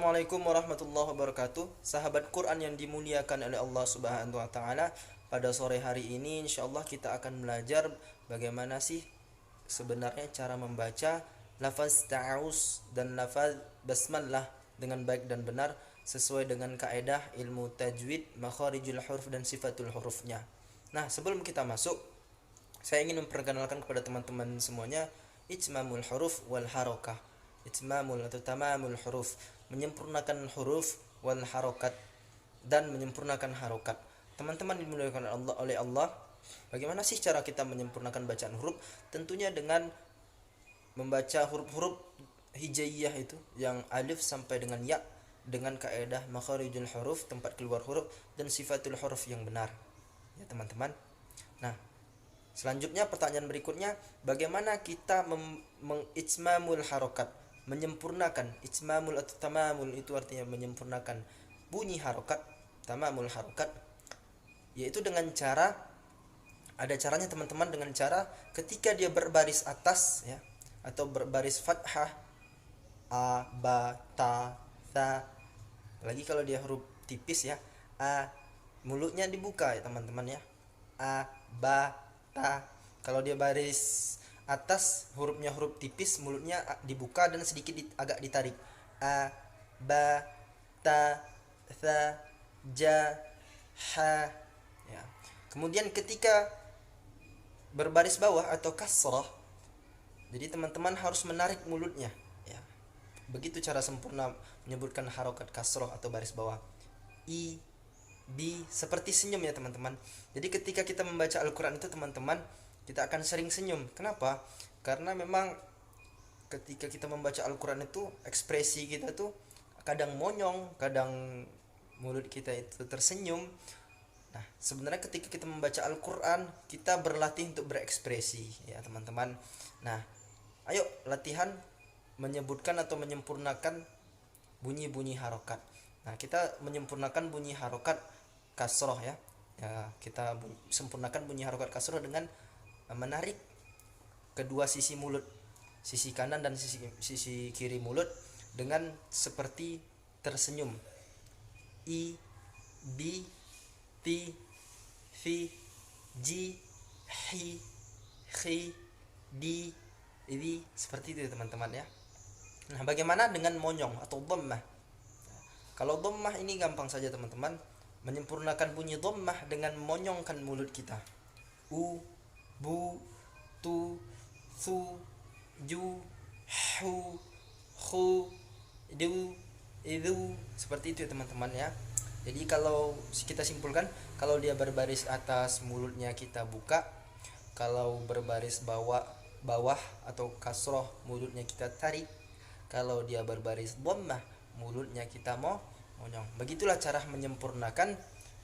Assalamualaikum warahmatullahi wabarakatuh. Sahabat Quran yang dimuliakan oleh Allah Subhanahu wa taala, pada sore hari ini insyaallah kita akan belajar bagaimana sih sebenarnya cara membaca lafaz ta'awuz dan lafaz basmalah dengan baik dan benar sesuai dengan kaedah ilmu tajwid, makharijul huruf dan sifatul hurufnya. Nah, sebelum kita masuk, saya ingin memperkenalkan kepada teman-teman semuanya itmamul huruf wal harakah. Itmamul atau tamamul huruf, menyempurnakan huruf, wal harokat, dan menyempurnakan harokat. Teman-teman dimuliakan oleh Allah, bagaimana sih cara kita menyempurnakan bacaan huruf? Tentunya dengan membaca huruf-huruf hijaiyah itu, yang alif sampai dengan ya, dengan kaedah makharijul huruf, tempat keluar huruf, dan sifatul huruf yang benar. Ya teman-teman. Nah, selanjutnya pertanyaan berikutnya, bagaimana kita mengitsmamul harokat, menyempurnakan. Itsmamul atau tamamul itu artinya menyempurnakan bunyi harokat, tamamul harokat, yaitu dengan cara, ada caranya teman-teman, dengan cara ketika dia berbaris atas ya, atau berbaris fathah, a, ba, ta, tha. Lagi kalau dia huruf tipis ya, a, mulutnya dibuka ya teman-teman ya, a, ba, ta. Kalau dia baris atas, hurufnya huruf tipis, mulutnya dibuka dan sedikit agak ditarik, a, ba, ta, tha, ja, ha ya. Kemudian ketika berbaris bawah atau kasrah, jadi teman-teman harus menarik mulutnya ya. Begitu cara sempurna menyebutkan harokat kasrah atau baris bawah. I, bi, seperti senyum ya teman-teman. Jadi ketika kita membaca Al-Quran itu teman-teman, kita akan sering senyum. Kenapa? Karena memang ketika kita membaca Al-Quran itu, ekspresi kita tuh kadang monyong, kadang mulut kita itu tersenyum. Nah, sebenarnya ketika kita membaca Al-Quran, kita berlatih untuk berekspresi ya teman-teman. Nah, ayo latihan menyebutkan atau menyempurnakan bunyi-bunyi harokat. Nah, kita menyempurnakan bunyi harokat kasroh ya. Kita sempurnakan bunyi harokat kasroh dengan menarik kedua sisi mulut, sisi kanan dan sisi kiri mulut, dengan seperti tersenyum. I, bi, ti, fi, ji, hi, khi, di, wi, seperti itu teman-teman ya. Nah, bagaimana dengan monyong atau dhammah? Kalau dhammah ini gampang saja teman-teman, menyempurnakan bunyi dhammah dengan monyongkan mulut kita. U, bu, tu, su, ju, hu, khu, du, idu, seperti itu ya teman-teman ya. Jadi kalau kita simpulkan, kalau dia berbaris atas, mulutnya kita buka. Kalau berbaris bawah atau kasroh, mulutnya kita tarik. Kalau dia berbaris dhammah, mulutnya kita monyong. Begitulah cara menyempurnakan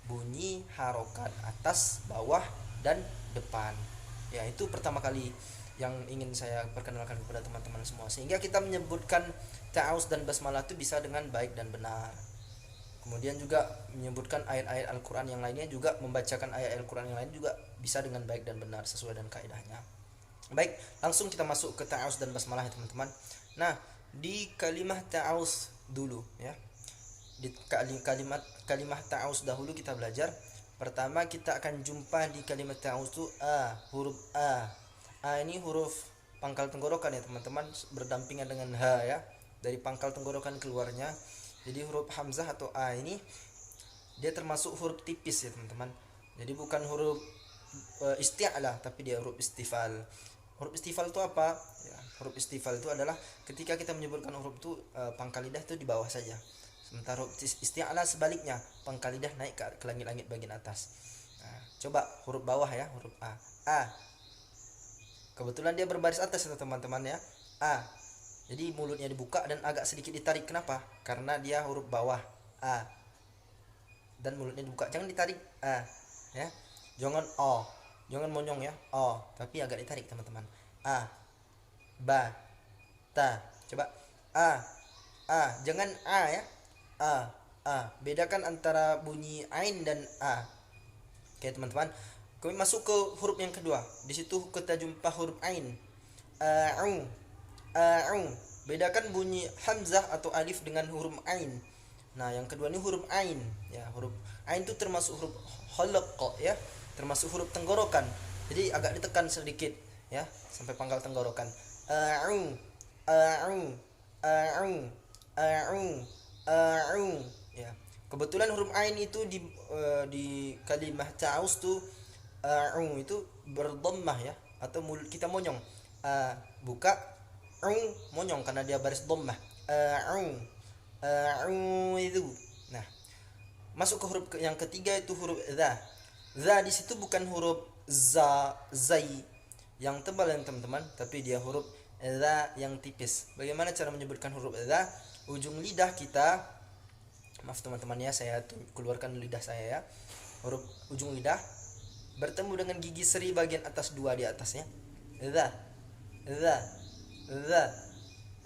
bunyi harokat atas, bawah, dan depan. Ya, itu pertama kali yang ingin saya perkenalkan kepada teman-teman semua, sehingga kita menyebutkan ta'awuz dan basmalah itu bisa dengan baik dan benar. Kemudian juga menyebutkan ayat-ayat Al-Quran yang lainnya, juga membacakan ayat Al-Quran yang lain juga bisa dengan baik dan benar sesuai dengan kaidahnya. Baik, langsung kita masuk ke ta'awuz dan basmalah ya teman-teman. Nah, di kalimat ta'awuz dulu ya. Di kalimat ta'awuz dahulu kita belajar. Pertama kita akan jumpa di kalimat ta'awuz itu a, huruf a. A ini huruf pangkal tenggorokan ya teman-teman, berdampingan dengan h ya. Dari pangkal tenggorokan keluarnya. Jadi huruf hamzah atau a ini dia termasuk huruf tipis ya teman-teman. Jadi bukan huruf isti'lah, tapi dia huruf istifal. Huruf istifal itu apa? Ya, huruf istifal itu adalah ketika kita menyebutkan huruf itu pangkal lidah itu di bawah saja. Sementara huruf isti'lah sebaliknya, pangkal lidah naik ke langit-langit bagian atas. Nah, coba huruf bawah ya, huruf a. A. Kebetulan dia berbaris atas ya teman-teman ya. A. Jadi mulutnya dibuka dan agak sedikit ditarik. Kenapa? Karena dia huruf bawah, a. Dan mulutnya dibuka, jangan ditarik a ya. Jangan o. Jangan monyong ya, o, tapi agak ditarik teman-teman. A, ba, ta. Coba a, jangan a ya. A, bedakan antara bunyi ain dan a. Oke teman-teman, kami masuk ke huruf yang kedua. Di situ kita jumpa huruf ain. A'u, a'u. Bedakan bunyi hamzah atau alif dengan huruf ain. Nah, yang kedua ini huruf ain ya. Huruf ain itu termasuk huruf halaq ya, termasuk huruf tenggorokan. Jadi agak ditekan sedikit ya sampai pangkal tenggorokan. A'u a'u a'u a'u a'u ya. Kebetulan huruf ain itu di kalimah ta'us tuh a'u itu berdhammah ya, atau mulut kita monyong. Buka monyong karena dia baris dhammah. Itu. Nah, masuk ke huruf yang ketiga itu huruf za. Za di situ bukan huruf zai yang tebal ya teman-teman, tapi dia huruf za yang tipis. Bagaimana cara menyebutkan huruf za? Ujung lidah kita, maaf teman-teman ya, saya keluarkan lidah saya ya. Huruf ujung lidah bertemu dengan gigi seri bagian atas dua di atasnya. Za.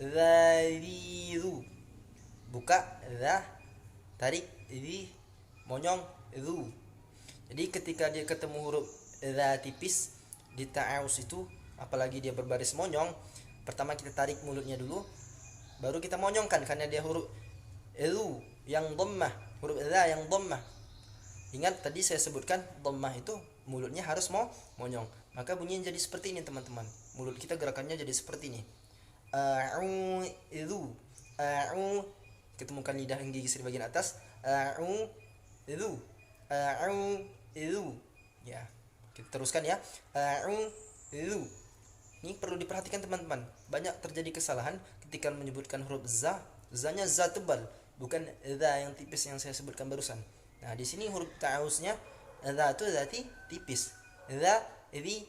Zaliru. Buka za, tarik zi, monyong zu. Jadi ketika dia ketemu huruf za tipis di ta'awus itu, apalagi dia berbaris monyong, pertama kita tarik mulutnya dulu, baru kita monyongkan karena dia huruf zu yang dhammah, huruf za yang dhammah. Ingat tadi saya sebutkan dhammah itu mulutnya harus monyong. Maka bunyinya jadi seperti ini teman-teman. Mulut kita gerakannya jadi seperti ini. A'udzu. Ketemukan lidah yang gigi seri bagian atas. A'udzu. A'udzu. Ya. Kita teruskan ya. A'udzu. Ini perlu diperhatikan teman-teman. Banyak terjadi kesalahan ketika menyebutkan huruf za. Za-nya za tebal, bukan za yang tipis yang saya sebutkan barusan. Nah, di sini huruf ta'awusnya za itu zati tipis. Za itu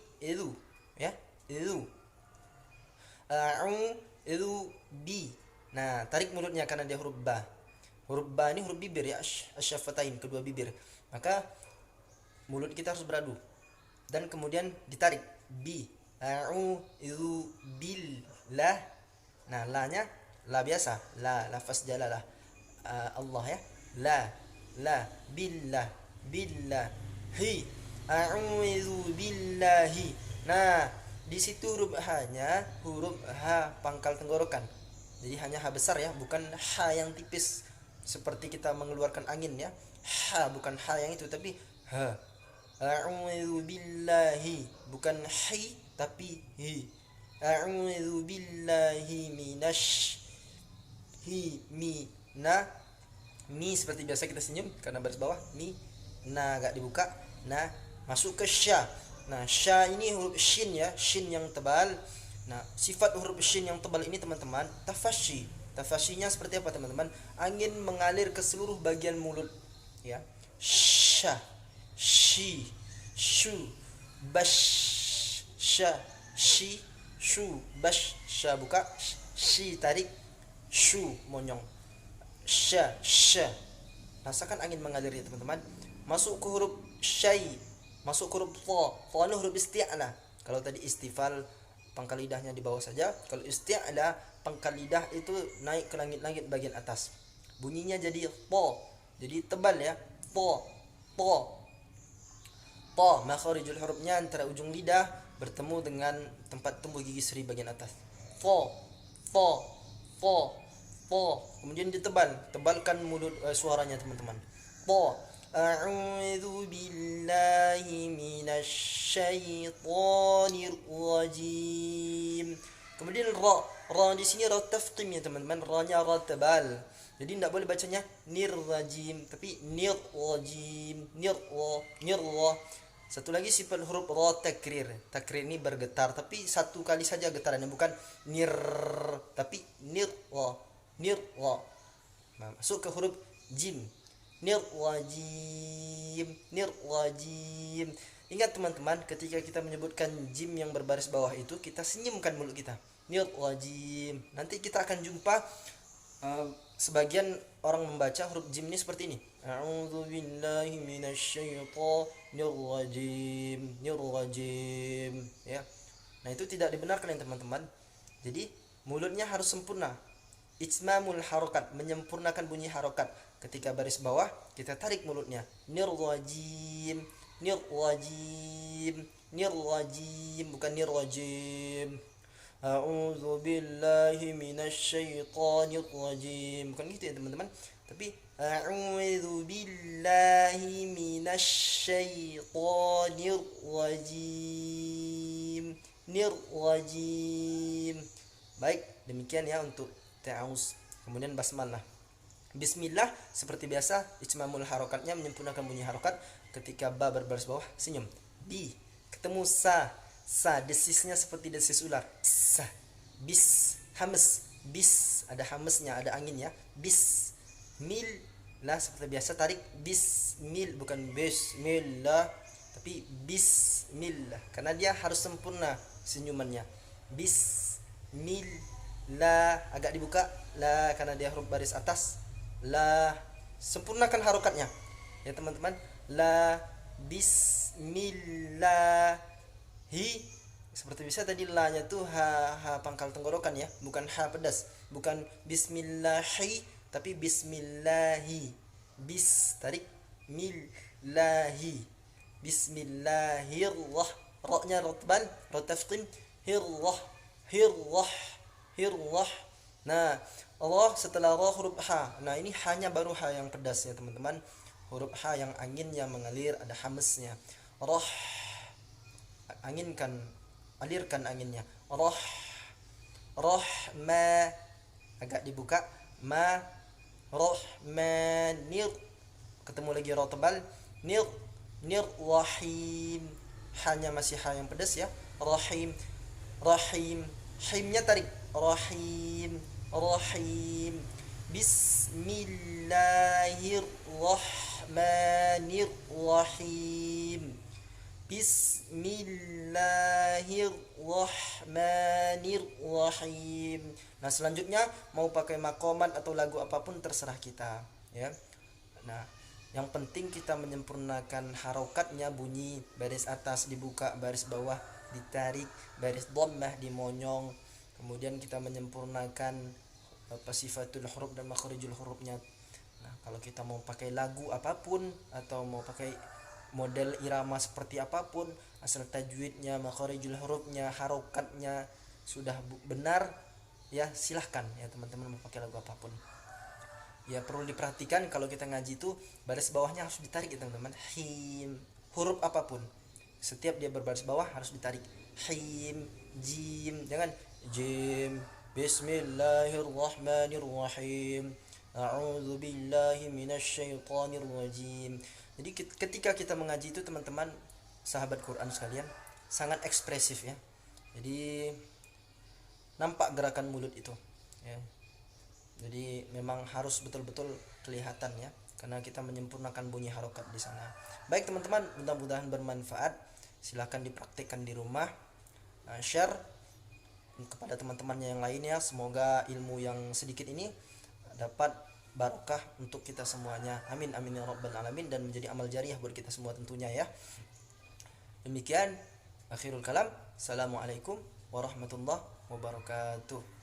ya, itu itu bi. Nah, tarik mulutnya karena dia huruf ba. Huruf ba ini huruf bibir ya, asyafatain, kedua bibir. Maka mulut kita harus beradu dan kemudian ditarik bi. A'udzu billah. Nah, la-nya la biasa, la lafaz jalalah. Allah ya. La billah billahi. A'udzu billahi. Nah, di situ huruf H-nya huruf H pangkal tenggorokan. Jadi hanya H besar ya, bukan H yang tipis seperti kita mengeluarkan angin ya. H bukan H yang itu tapi H. A'udzu billahi, bukan hi tapi hi. A'udzu billahi mi seperti biasa kita senyum karena baris bawah mi. Nah, agak dibuka. Nah, masuk ke sya. Nah, sya ini huruf shin ya, shin yang tebal. Nah, sifat huruf shin yang tebal ini teman-teman, tafashi. Tafashinya seperti apa teman-teman? Angin mengalir ke seluruh bagian mulut ya. Sya, shi, shu, bash, sya, shi, shu, bash, sya buka, shi tarik, shu monyong. Sya. Rasakan angin mengalir ya teman-teman. Masuk ke huruf syai, masuk ke huruf tha. Tha ini huruf isti'la. Kalau tadi istifal pangkal lidahnya di bawah saja, kalau isti'la pangkal lidah itu naik ke langit-langit bagian atas. Bunyinya jadi tha. Jadi tebal ya. Tha. Makharijul hurufnya antara ujung lidah bertemu dengan tempat tumbuh gigi seri bagian atas. Tha. Kemudian tebalkan mulut suaranya teman-teman. Tha. A'udzu billahi minasyaitonir rajim. Kemudian ra di sini ra tafkhim ya teman-teman. Ra-nya ra tebal. Jadi tidak boleh bacanya nirrajim, tapi nirrajim, nirra. Satu lagi sifat huruf ra takrir. Takrir ini bergetar, tapi satu kali saja getarannya, bukan nir, tapi nirra. Nah, masuk ke huruf jim. Nirrajim. Ingat teman-teman, ketika kita menyebutkan jim yang berbaris bawah itu, kita senyumkan mulut kita. Nirrajim. Nanti kita akan jumpa sebagian orang membaca huruf jim ini seperti ini. A'udzu billahi minasyaitonir rajim. Ya. Nah, itu tidak dibenarkan ya teman-teman. Jadi mulutnya harus sempurna. Itmamul harokat, menyempurnakan bunyi harokat. Ketika baris bawah kita tarik mulutnya. Nirrajim, bukan nirrajim. a'udzu billahi minasyaitonir rajim. Bukan gitu ya teman-teman, tapi a'udzu billahi minasyaitonir rajim. Nirrajim. Baik, demikian ya untuk ta'awuz. Kemudian basmalah. Bismillah seperti biasa, ijmamul harokatnya menyempurnakan bunyi harokat. Ketika ba berbaris bawah senyum. Bi ketemu sa desisnya seperti desis ular. Sa. Bis hames. Bis ada hamesnya, ada anginnya. Bis mil lah seperti biasa, tarik bismil, bukan bismillah tapi bismillah, karena dia harus sempurna senyumannya. Bismillah agak dibuka la karena dia huruf baris atas. La sempurnakan harokatnya ya teman-teman. La bismillahi seperti bisa tadi la nya tuh ha pangkal tenggorokan ya, bukan ha pedas, bukan bismillahi tapi bismillahi. Bis tarik millahi. Bismillahirrah, ra-nya rotban, ra tafkhim, hirrah, hirrah, hirrah. Nah, Allah setelah ra huruf ha. Nah, ini hanya baru ha yang pedas ya, teman-teman. Huruf ha yang angin yang mengalir, ada hamesnya. Rah. Anginkan, alirkan anginnya. Rah. Rahma agak dibuka. Ma rahmanir. Ketemu lagi ra tebal. Nirrahim, hanya masih ha yang pedas ya. Rahim, rahim, himnya tarik. Rahim, rahim. Bismillahirrahmanirrahim. Bismillahirrahmanirrahim. Nah, selanjutnya mau pakai makomat atau lagu apapun terserah kita ya. Nah, yang penting kita menyempurnakan harokatnya, bunyi baris atas dibuka, baris bawah ditarik, baris dhammah dimonyong. Kemudian kita menyempurnakan sifatul huruf dan makharijul hurufnya. Nah, kalau kita mau pakai lagu apapun atau mau pakai model irama seperti apapun, asal tajwidnya, makharijul hurufnya, harokatnya sudah benar ya, silahkan ya teman-teman mau pakai lagu apapun. Ya perlu diperhatikan kalau kita ngaji itu baris bawahnya harus ditarik ya teman-teman. Him, huruf apapun setiap dia berbaris bawah harus ditarik. Him, jim, jangan jim. Bismillahirrahmanirrahim. A'udzu billahi minasyaitonir rajim. Jadi ketika kita mengaji itu teman-teman sahabat Quran sekalian sangat ekspresif ya. Jadi nampak gerakan mulut itu ya. Jadi memang harus betul-betul kelihatan ya, karena kita menyempurnakan bunyi harokat di sana. Baik teman-teman, mudah-mudahan bermanfaat. Silahkan dipraktikkan di rumah, share kepada teman-temannya yang lainnya. Semoga ilmu yang sedikit ini dapat barokah untuk kita semuanya. Amin amin ya rabbal alamin, dan menjadi amal jariah buat kita semua tentunya ya. Demikian akhirul kalam. Assalamualaikum warahmatullahi wabarakatuh.